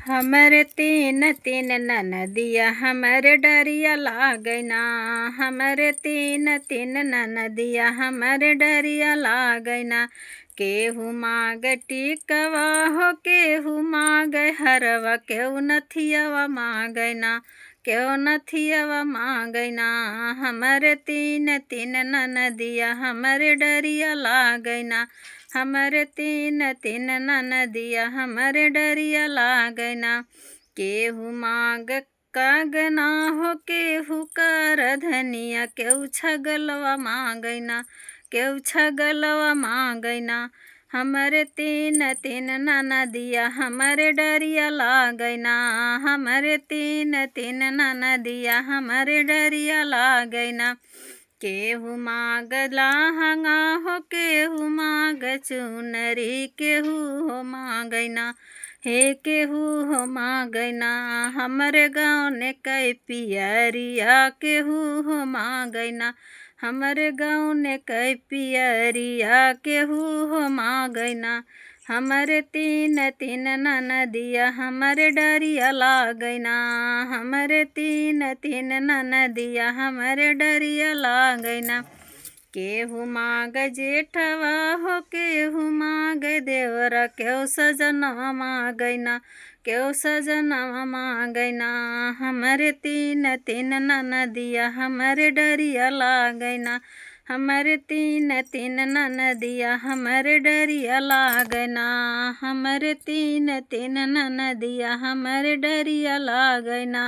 हमरे तीन तीन ननदिया हमरे डरिया लागैना। हमरे तीन तीन ननदिया हमरे डरिया लागैना। केहू मांग टिकवा हो केहू मांग हरवा केहू नथियवा मांगैना। केहू नथियवा मांगैना। हमरे तीन तीन ननदिया हमरे डरिया लागैना। हमरे तीन तीन ननदिया हमरे डरिया लागैना। केहू मांग कागना हो केहू कर धनिया केहू छगलवा मांगैना। केहू छगलवा मांगैना। हमरे तीन तीन ननदिया हमरे डरिया लागैना। हमरे तीन तीन ननदिया हमरे डरिया लागैना। केहू मांग लहंगा हो केहू मांग चुनरी केहू हो मांगैना। हे केहू हो मांगैना। हमरे गौने कै पियरिया केहू हो मांगैना। हमरे गौने कै पियरिया केहू हो मांगैना। हमरे तीन तीन ननदिया हमरे डरिया लागैना। हमरे तीन तीन ननदिया हमरे डरिया लागैना। केहू मांग जेठवा हो केहू मांग देवरा केहू सजनवा मांगैना। केहू सजनवा मांगैना। हमरे तीन तीन ननदिया हमरे डरिया लागैना। हमरे तीन तीन ननदिया हमरे डरिया लागैना। हमरे तीन तीन ननदिया हमरे डरिया लागैना।